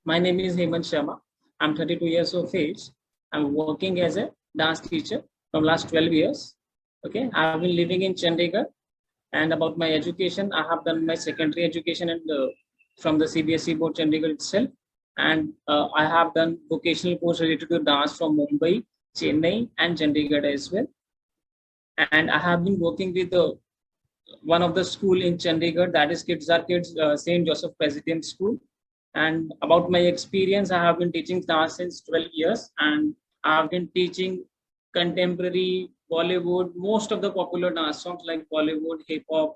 My name is Hemant Sharma. I'm 32 years of age. I'm working as a dance teacher from last 12 years. Okay, I've been living in Chandigarh. And about my education, I have done my secondary education and from the CBSE board Chandigarh itself. And I have done vocational course related to dance from Mumbai, Chennai, and Chandigarh as well. And I have been working with one of the school in Chandigarh, that is Kids Are Kids, St. Joseph President School. And about my experience, I have been teaching dance since 12 years, and I have been teaching contemporary, Bollywood, most of the popular dance songs like Bollywood, hip hop,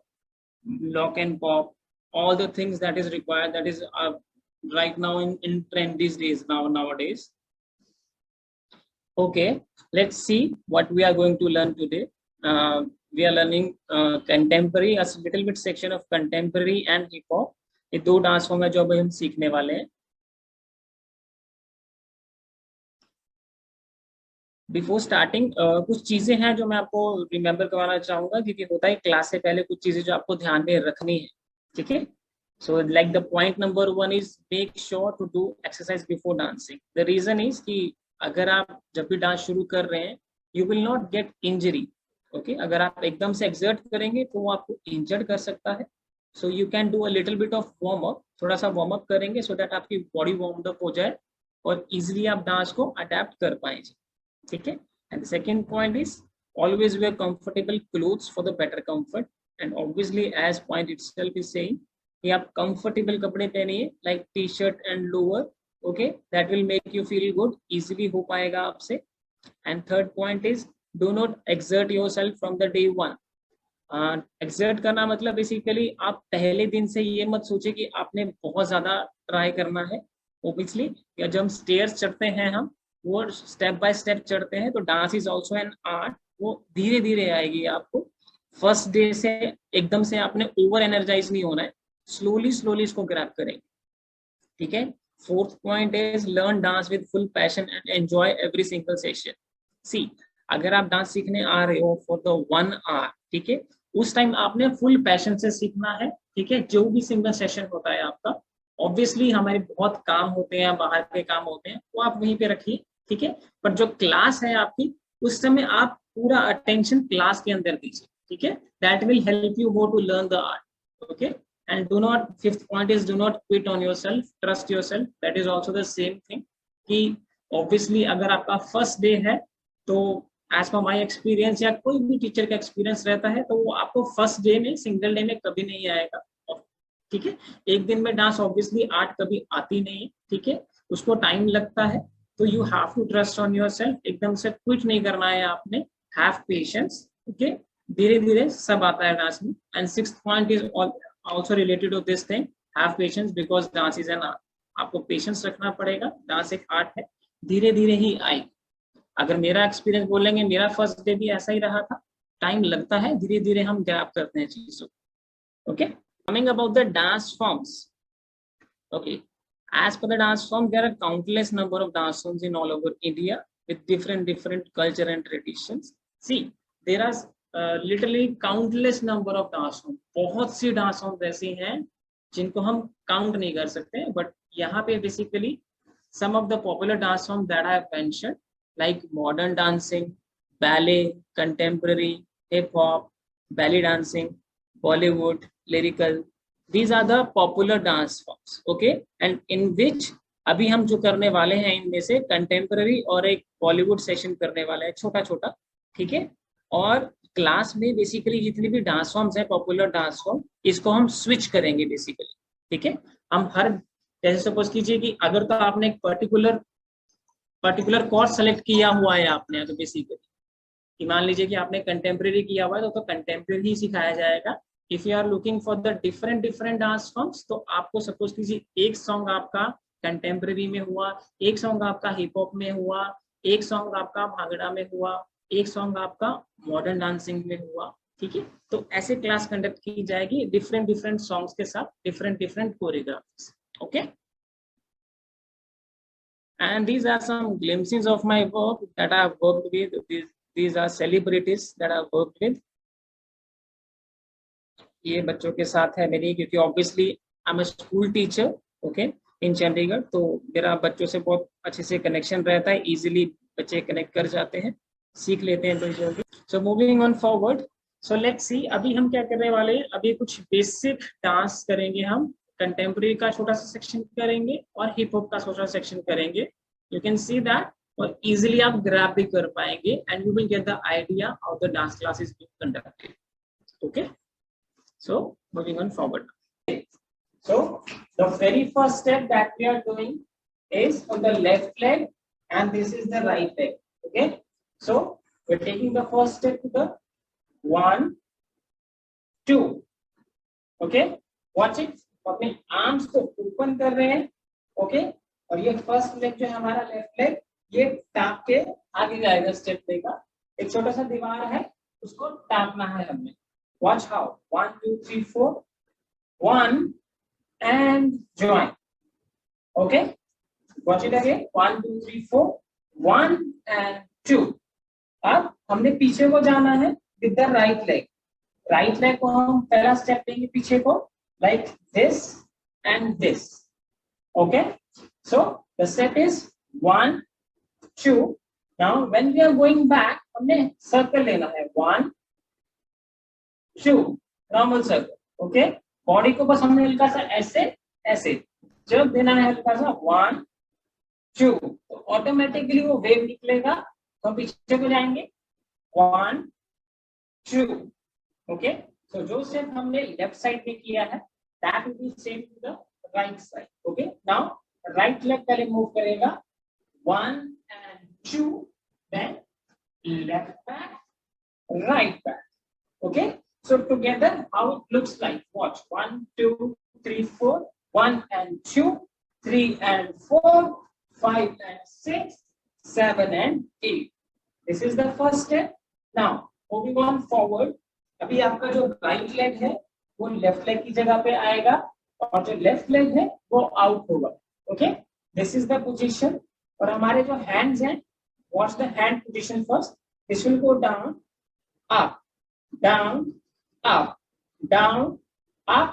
rock and pop, all the things that is required, that is right now in trend these days nowadays. Okay, let's see what we are going to learn today. We are learning contemporary, a little bit section of contemporary and hip hop. ये दो dance form है जो अभी हम सीखने वाले हैं. Before starting कुछ चीजें हैं जो मैं आपको रिमेम्बर करवाना चाहूंगा, क्योंकि होता है क्लास से पहले कुछ चीजें जो आपको ध्यान में रखनी है. ठीक है, so like the point number 1 is make sure to do exercise before dancing. The reason is कि अगर आप जब भी डांस शुरू कर रहे हैं, you will not gate injury. Okay, अगर आप एकदम से एक्सर्ट करेंगे तो वो आपको इंजर्ड कर सकता है. So you can do a little bit of warm up, थोड़ा सा वार्म अप करेंगे सो दैट आपकी बॉडी वार्म अप हो जाए और इजिली आप डांस को अडेप्ट कर पाएंगे. ठीक है, and second point is always wear comfortable clothes for the better comfort. And obviously as point itself is saying कि आप कंफर्टेबल कपड़े पहनिए, like T shirt and lower. Okay, that will make you feel good, easily हो पाएगा आपसे. And third point is do not exert yourself from the day 1. Exert करना मतलब basically आप पहले दिन से ये मत सोचे कि आपने बहुत ज्यादा ट्राई करना है. ओब्वियसली या जब हम स्टेयर्स चढ़ते हैं, हम वो स्टेप बाय स्टेप चढ़ते हैं, तो dance is also an art. वो धीरे धीरे आएगी आपको. फर्स्ट डे से एकदम से आपने ओवर एनर्जाइज नहीं होना है, स्लोली स्लोली इसको ग्रैब करेंगे. ठीक है. Fourth point is learn dance with full passion and enjoy every single session. See, अगर आप डांस सीखने आ रहे हो फॉर द 1 आवर, ठीक है, उस टाइम आपने फुल पैशन से सीखना है. ठीक है, जो भी सिंगल सेशन होता है आपका, ऑब्वियसली हमारे बहुत काम होते हैं, बाहर के काम होते हैं, वो आप वहीं पे रखिए. ठीक है, पर जो क्लास है आपकी, उस समय आप पूरा अटेंशन क्लास के अंदर दीजिए. ठीक है, that will help you go to learn the art. Okay, and do not, fifth point is do not quit on yourself, trust yourself. That is also the same thing कि obviously अगर आपका first day है, तो as per my experience या कोई भी teacher का experience रहता है, तो वो आपको फर्स्ट डे में, सिंगल डे में कभी नहीं आएगा. ठीक है, एक दिन में डांस ऑब्वियसली आर्ट कभी आती नहीं है. ठीक है, उसको टाइम लगता है. तो you have to trust on yourself. एकदम से क्विट नहीं करना है आपने. Have patience. ओके, धीरे धीरे सब आता है डांस में. And sixth point is also related to this thing, have patience, because dance is an art. आपको पेशेंस रखना पड़ेगा. डांस एक आर्ट है, धीरे धीरे ही आई. अगर मेरा एक्सपीरियंस बोलेंगे, मेरा फर्स्ट डे भी ऐसा ही रहा था. टाइम लगता है, धीरे धीरे हम ग्रैब करते हैं चीजों. Okay, coming about the dance forms. Okay, as per the dance form, there are countless number of dance forms in all over India with different culture and traditions. See, there are literally countless number of dance forms. बहुत सी dance forms ऐसी हैं जिनको हम count नहीं कर सकते. But यहाँ पे basically some of the popular dance forms that I have mentioned, like modern dancing, ballet, contemporary, hip hop, belly dancing, Bollywood, lyrical. These are the popular dance forms. Okay, and in which अभी हम जो करने वाले हैं, इनमें से contemporary और एक बॉलीवुड सेशन करने वाले हैं, छोटा छोटा. ठीक है, और क्लास में बेसिकली जितनी भी डांस फॉर्म्स हैं, पॉपुलर डांस फॉर्म, इसको हम स्विच करेंगे बेसिकली. ठीक है, हम हर, जैसे सपोज कीजिए कि अगर तो आपने एक पर्टिकुलर कोर्स सेलेक्ट किया हुआ है आपने, तो बेसिकली कि मान लीजिए कि आपने कंटेम्पररी किया हुआ है, तो कंटेम्पररी ही सिखाया जाएगा. If you are looking for the different dance forms, तो आपको सपोज कीजिए एक सॉन्ग आपका कंटेम्पररी में हुआ, एक सॉन्ग आपका हिप हॉप में हुआ, एक सॉन्ग आपका भांगड़ा में हुआ, एक सॉन्ग आपका मॉडर्न डांसिंग में हुआ. ठीक है, तो ऐसे क्लास कंडक्ट की जाएगी डिफरेंट सॉन्ग्स के साथ, different choreographies. Okay, and these are some glimpses of my work that I have worked with. These are celebrities that I have worked with. ये बच्चों के साथ है मेरी, क्योंकि obviously I'm a school teacher. Okay, इन चंडीगढ़, तो मेरा बच्चों से बहुत अच्छे से कनेक्शन रहता है, इजीली बच्चे कनेक्ट कर जाते हैं, सीख लेते हैं तो जल्दी। So moving on forward, so let's see अभी हम क्या करने वाले हैं, अभी कुछ बेसिक डांस करेंगे हम, कंटेम्प्रेरी का छोटा सा सेक्शन करेंगे और हिप हॉप का छोटा सेक्शन करेंगे। यू कैन सी दैट, और इजीली आप ग्रैब भी कर पाएंगे and you will get the idea how the dance class is being conducted. Okay, so moving on forward. So the very first step that we are doing is on the left leg and this is the right leg. Okay, so we're taking the first step to the 1 2. Okay, watch it, अपने arms को open कर रहे हैं। Okay, और ये first leg जो है हमारा लेफ्ट लेग, ये टाप के आगे जाएगा स्टेप लेगा। एक छोटा सा दीवार है, उसको टापना है हमने। Watch how, 1 2 3 4, 1 and join. Okay, watch it again, 1 2 3 4, 1 and 2. अब हमने पीछे को जाना है with the right leg. Right leg को हम पहला स्टेप लेंगे पीछे को, like this and this. Okay, so the step is 1 2. Now when we are going back, हमने सर्कल लेना है, 1 2, नॉर्मल सर्कल। ओके, बॉडी को बस हमने हल्का सा ऐसे ऐसे जब देना है, हल्का सा 1 2, तो ऑटोमेटिकली वो वेव निकलेगा। तो हम पीछे को जाएंगे, 1 2। ओके, सो जो स्टेप हमने लेफ्ट साइड में किया है that will be same to the right side. Okay, now right leg पहले मूव करेगा, 1 and 2, then left back, right back. Okay, so together how it looks like, watch, 1 2 3 4, 1 and 2, 3 and 4, 5 and 6, 7 and 8. This is the first step. Now moving on forward, अभी आपका जो right leg है वो left leg की जगह पे आएगा और जो लेफ्ट लेग है वो आउट होगा। Okay, this is the position. और हमारे जो हैंड्स हैं, watch the hand position first, this will go down up down up down up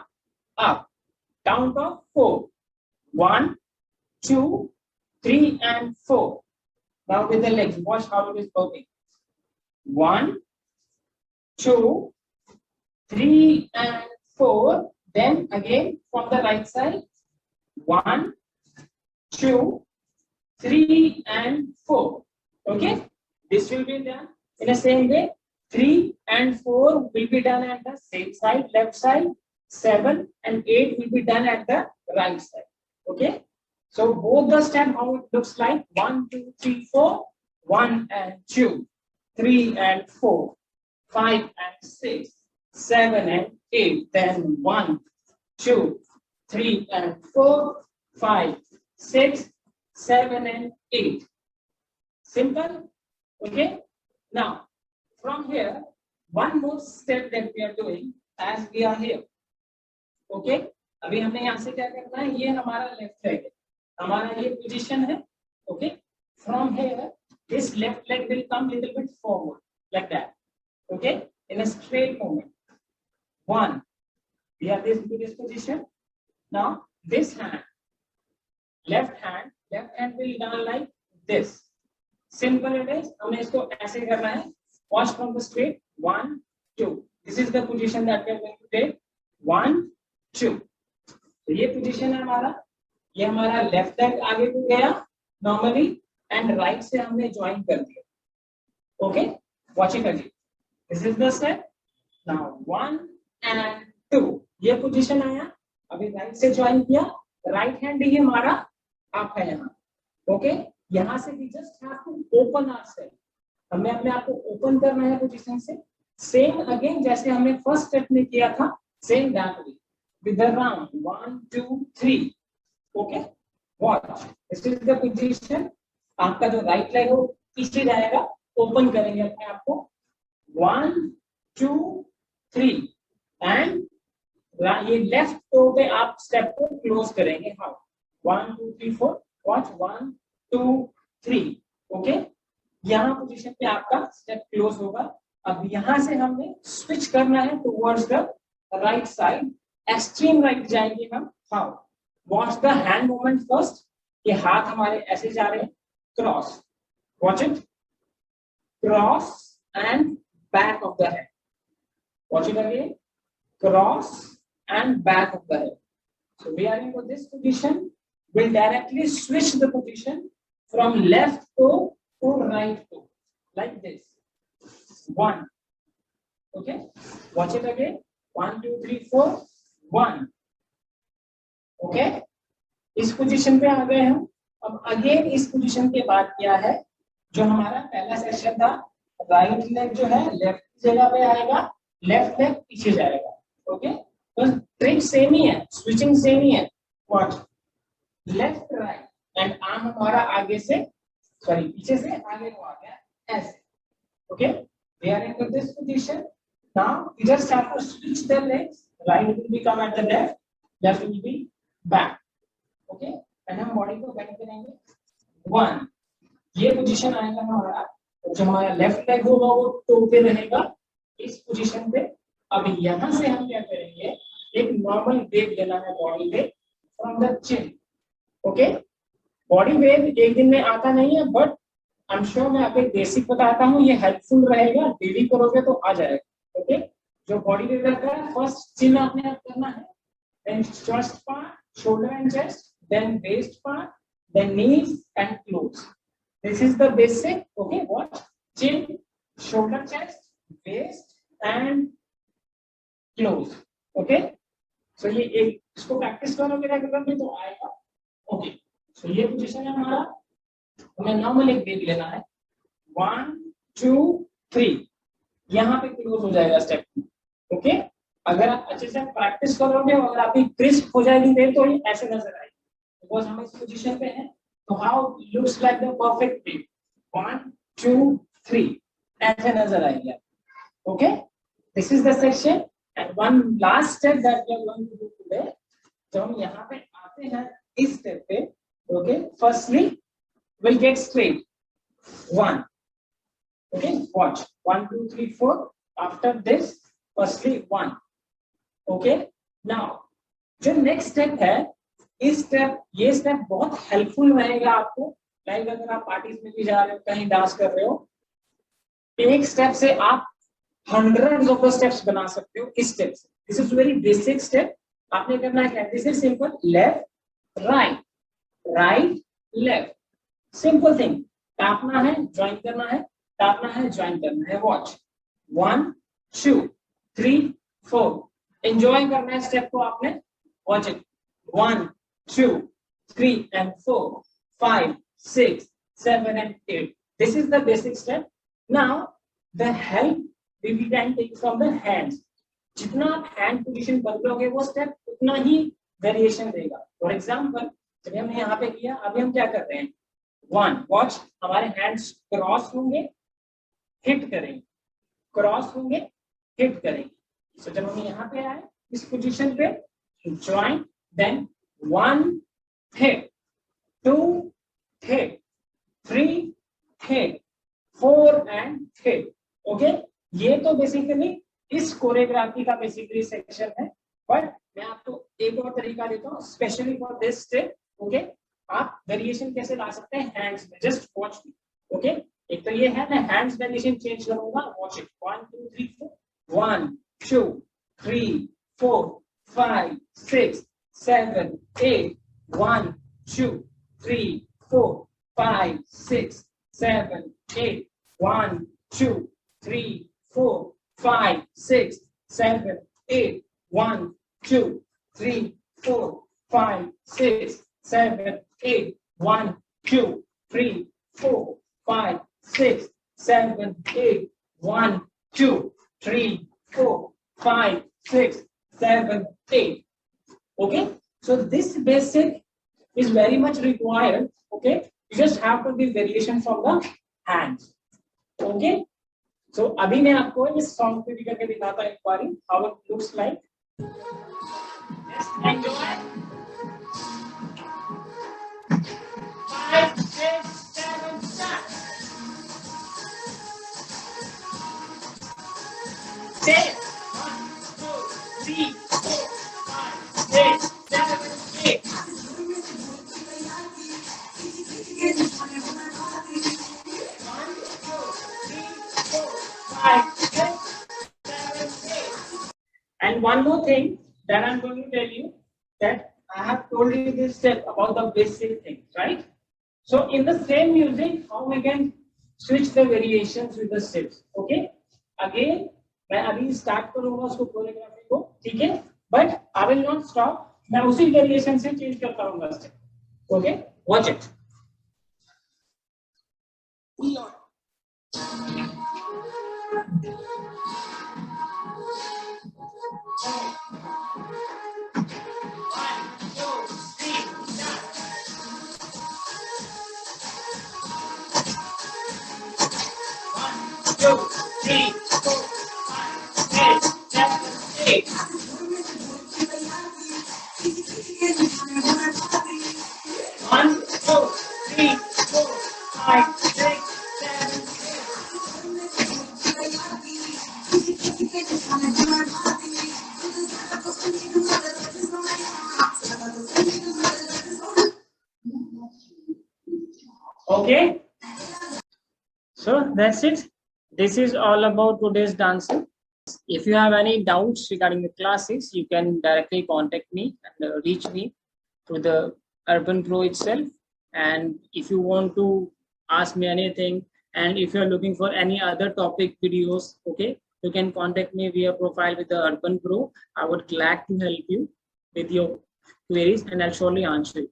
up, count of 4, 1 2 3 and 4. Now with the legs, watch how it is working, 1 2 3 and 4, then again from the right side, 1 2 3 and 4. Okay, this will be done in the same way. 3 and 4 will be done at the same side, left side. 7 and 8 will be done at the right side. Okay, so both the step how it looks like, 1 2 3 4, 1 and 2, 3 and 4, 5 and 6, 7 and 8, then 1 2 3 and 4, 5 6 7 and 8. Simple. Okay, now from here, one more step that we are doing as we are here. Okay, अभी हमने यहाँ से क्या करना है, ये हमारा left leg है, हमारा ये पोजीशन है। Okay, from here, this left leg will come little bit forward like that. Okay, in a straight movement. 1, we are this position. Now this hand, left hand will down like this. Simple it is. हमें इसको ऐसे करना है। Watch from the straight, 1 2. This is the position that we are going to take, 1 2. तो ये position है हमारा, ये हमारा लेफ्ट लेग आगे को गया नॉर्मली एंड राइट से हमने ज्वाइन कर दिया। Okay, watch it again, this is the step. Now 1 and 2, ये पोजीशन आया, अभी राइट से ज्वाइन किया, राइट हैंड ही हमारा आप है यहाँ। ओके, यहाँ से we just have to open ourselves, हमें अपने आप को ओपन करना है पोजीशन से। सेम अगेन जैसे हमने फर्स्ट स्टेप में किया था, same that way with the round 1 2 3। Okay, watch, this is the position. आपका जो राइट लेग हो पीछे जाएगा, ओपन करेंगे अपने आप को, 1 2 3 एंड ये लेफ्ट टो पे आप स्टेप को क्लोज करेंगे। How, 1 2 3 4, watch, 1 2 3। ओके, यहाँ पोजीशन पे आपका स्टेप क्लोज होगा। अब यहाँ से हमें स्विच करना है towards the right side, extreme right जाएंगे हम। How, watch the hand movement first, ये हाथ हमारे ऐसे जा रहे हैं, cross, watch it, cross and back of the head, watch it again, cross and back of the head. So we are in this position, we'll directly switch the position from left toe to right toe, like this. 1. Okay, watch it again. 1 2 3 4 1. Okay, इस position पे आ गए हम. अब again इस position के बाद क्या है, जो हमारा पहला सेक्शन था, राइट लेग जो है लेफ्ट जगह पे आएगा, लेफ्ट लेग पीछे जाएगा. ओके, तो ट्रिक सेम ही है, स्विचिंग सेम ही है. Watch, left right and arm हमारा आगे से, सॉरी पीछे से आगे को आ गया, ऐसे. Okay, we are in this position. Now we just have to switch the legs. Right will be come at the left, left will be back. Okay, and हम बॉडी को बेंड करेंगे. 1, ये पोजीशन आएगा हमारा, जो हमारा लेफ्ट लेग होगा वो टो पे रहेगा, इस पोजीशन पे. अब यहां से हम क्या करेंगे, एक नॉर्मल वेव लेना है बॉडी पे from the chin. Okay, body wave एक दिन में आता नहीं है, बट आई एम श्योर मैं आपको एक बेसिक बताता हूँ, ये हेल्पफुल रहेगा. डेली करोगे तो आ जाएगा. ओके, जो बॉडी वेव रहता है, फर्स्ट चिन आपने करना है, then chest part, shoulder and chest, then waist part, then knees and close. This is the basic. Okay, what, chin, shoulder, chest, waist and close. Okay, so ये एक, इसको practice करोगे regularly तो आएगा. ओके, सो ये position है हमारा. हमें नॉर्मल एक वेव लेना है. 1 2 3, यहाँ पे क्लोज हो जाएगा स्टेप. ओके, अगर आप अच्छे से प्रैक्टिस करोगे, अगर आपकी क्रिस्प हो जाएगी वेव, तो ये ऐसे नजर आएगी, बिकॉज हम इस पोजीशन पे हैं. तो how looks like the perfect wave, 1 2 3, ऐसे नजर आएगी. Okay, this is the section. And one last step that we are going to do today. तो हम यहाँ पे आते हैं इस step पे. Okay, firstly we'll get straight. 1. Okay, watch. 1 2 3 4. After this, firstly 1. Okay, now जो next step है, इस step, ये step बहुत helpful रहेगा आपको. लाइक अगर आप पार्टीज में भी जा रहे हो, कहीं डांस कर रहे हो, एक step से आप hundreds of the steps बना सकते हो इस स्टेप से. This is very basic step. आपने करना है, this is simple, left right, right left, simple thing. टापना है, ज्वाइन करना है, टापना है, ज्वाइन करना है. वॉच, 1 2 3 4. एंजॉय करना है स्टेप को आपने. Watch it, 1 2 3 and 4 5 6 7 and 8. This is the basic step. Now the help we can take from the hands. जितना आप हैंड पोजीशन बदलोगे, वो स्टेप उतना ही वेरिएशन देगा. फॉर एग्जांपल, जब हमने यहाँ पे किया, अभी हम क्या कर रहे हैं, 1, वॉच, हमारे हैंड्स क्रॉस होंगे, हिट करेंगे, क्रॉस होंगे, हिट करेंगे. सो जब हम यहाँ पे आए इस पोजीशन पे, join, then 1 hit, 2 hit, 3 hit, 4 and hit. Okay, ये तो बेसिकली इस कोरियोग्राफी का बेसिकली सेक्शन है. बट मैं आपको एक और तरीका देता हूँ specially for this step. Okay, आप वेरिएशन कैसे ला सकते हैं हैंड्स में, जस्ट वॉच मी. ओके, एक तो ये है, मैं हैंड्स वेरिएशन चेंज करूंगा. Watch it, 1 2 3 4, 1 2 3 4 5 6 7 8, 1 2 3 4 5 6 7 8, 1 2 3 4 5 6 7 8, 1 2 3 4 5 6 7 8, 1 2 3 4 5 6 7 8, 1 2 3 4 5 6 7 8. Okay, so this basic is very much required. Okay, you just have to give variation from the hands. Okay, so अभी मैं आपको इस सॉन्ग पे भी करके दिखाता हूँ एक बारी, how it looks like. Just enjoy. 5 6 7 start. 10 1 2 3 4 5 6 7 8. thing that I'm going to tell you, that I have told you this step about the basic things, right? So in the same music, how we can switch the variations with the steps. Okay, again मैं अभी start करूंगा उसको choreography को, ठीक है, but I will not stop, मैं उसी variation से चेंज करता रहूंगा step. Okay, watch it. Okay, so that's it. This is all about today's dancing. If you have any doubts regarding the classes, you can directly contact me and reach me through the Urban Pro itself. And if you want to ask me anything, and if you're looking for any other topic videos, okay, you can contact me via profile with the Urban Pro. I would glad to help you with your queries, and I'll surely answer you.